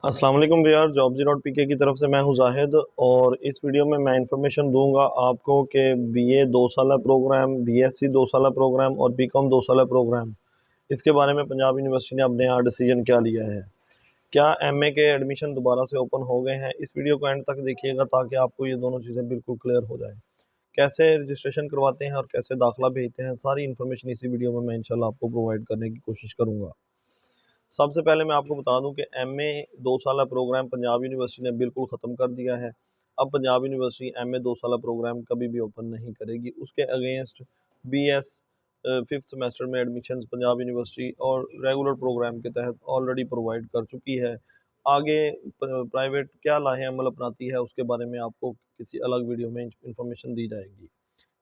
السلام علیکم ویار jobs.pk کی طرف سے میں ہوں زاہد، اور اس ویڈیو میں انفارمیشن دوں گا آپ کو کہ بی اے 2 سالہ پروگرام، بی ایس سی 2 سالہ پروگرام اور بی کام 2 سالہ پروگرام، اس کے بارے میں پنجاب یونیورسٹی نے اپنے یہاں ڈیسیجن کیا لیا ہے۔ کیا ایم اے کے ایڈمیشن دوبارہ سے اوپن ہو گئے ہیں؟ اس ویڈیو کو اینڈ تک دیکھیے گا تاکہ آپ کو یہ دونوں چیزیں بالکل کلیئر ہو جائیں۔ کیسے رجسٹریشن کرواتے ہیں اور کیسے داخلہ بھیجتے ہیں، ساری انفارمیشن اسی ویڈیو میں انشاءاللہ آپ کو پرووائڈ کرنے کی کوشش کروں گا۔ سب سے پہلے میں آپ کو بتا دوں کہ ایم اے 2 سالہ پروگرام پنجاب یونیورسٹی نے بالکل ختم کر دیا ہے۔ اب پنجاب یونیورسٹی ایم اے 2 سالہ پروگرام کبھی بھی اوپن نہیں کرے گی۔ اس کے against B S 5th semester میں ایڈمیشنز پنجاب یونیورسٹی اور ریگولر پروگرام کے تحت آلریڈی پرووائڈ کر چکی ہے۔ آگے پرائیویٹ کیا لاہے عمل اپناتی ہے اس کے بارے میں آپ کو کسی الگ ویڈیو میں انفارمیشن دی جائے گی۔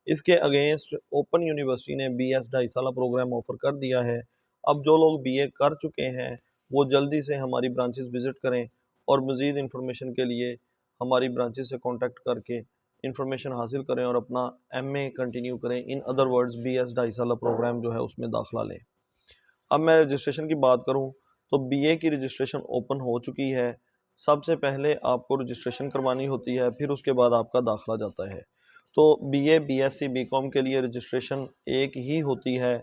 اس کے اگینسٹ اوپن یونیورسٹی نے بی ایس 2.5 سالہ پروگرام آفر کر دیا ہے۔ اب جو لوگ بی اے کر چکے ہیں وہ جلدی سے ہماری برانچز وزٹ کریں اور مزید انفارمیشن کے لیے ہماری برانچز سے کانٹیکٹ کر کے انفارمیشن حاصل کریں اور اپنا ایم اے کنٹینیو کریں۔ In other words B S 2.5 سالہ پروگرام جو ہے اس میں داخلہ لیں۔ اب میں رجسٹریشن کی بات کروں تو بی اے کی رجسٹریشن اوپن ہو چکی ہے۔ سب سے پہلے آپ کو رجسٹریشن کروانی ہوتی ہے، پھر اس کے بعد آپ کا داخلہ جاتا ہے۔ تو B A, B S C, B Com کے لیے رجسٹریشن ایک ہی ہوتی ہے۔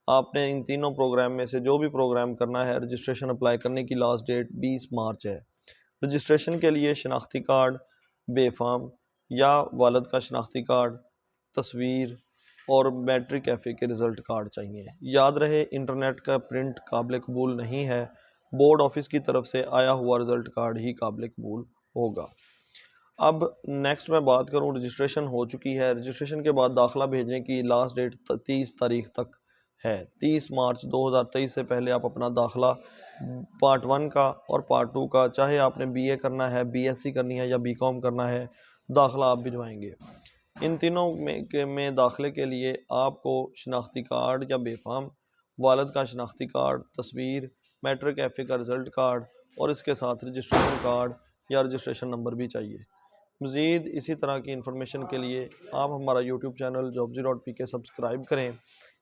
آپ نے ان تینوں پروگرام میں سے جو بھی پروگرام کرنا ہے، رجسٹریشن اپلائی کرنے کی لاسٹ ڈیٹ 20 مارچ ہے۔ رجسٹریشن کے لیے شناختی کارڈ، بے فارم یا والد کا شناختی کارڈ، تصویر اور میٹرک کیفے کے رزلٹ کارڈ چاہیے۔ یاد رہے انٹرنیٹ کا پرنٹ قابل قبول نہیں ہے، بورڈ آفس کی طرف سے آیا ہوا رزلٹ کارڈ ہی قابل قبول ہوگا۔ اب نیکسٹ میں بات کروں، رجسٹریشن ہو چکی ہے۔ رجسٹریشن کے بعد داخلہ بھیجنے کی لاسٹ ڈیٹ 30 تاریخ تک ہے۔ 30 مارچ 2023 سے پہلے آپ اپنا داخلہ پارٹ 1 کا اور پارٹ 2 کا، چاہے آپ نے بی اے کرنا ہے، بی ایس سی کرنی ہے یا بی کام کرنا ہے، داخلہ آپ بھجوائیں گے۔ ان تینوں میں داخلے کے لیے آپ کو شناختی کارڈ یا بے فارم، والد کا شناختی کارڈ، تصویر، میٹرک کیفے کا رزلٹ کارڈ اور اس کے ساتھ رجسٹریشن کارڈ یا رجسٹریشن نمبر بھی چاہیے۔ مزید اسی طرح کی انفارمیشن کے لیے آپ ہمارا یوٹیوب چینل jobs.pk سبسکرائب کریں۔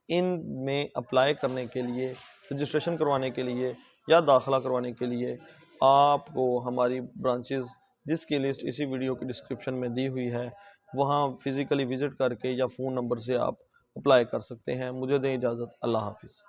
ان میں اپلائی کرنے کے لیے، رجسٹریشن کروانے کے لیے یا داخلہ کروانے کے لیے آپ کو ہماری برانچز، جس کی لسٹ اسی ویڈیو کی ڈسکرپشن میں دی ہوئی ہے، وہاں فزیکلی وزٹ کر کے یا فون نمبر سے آپ اپلائی کر سکتے ہیں۔ مجھے دیں اجازت، اللہ حافظ۔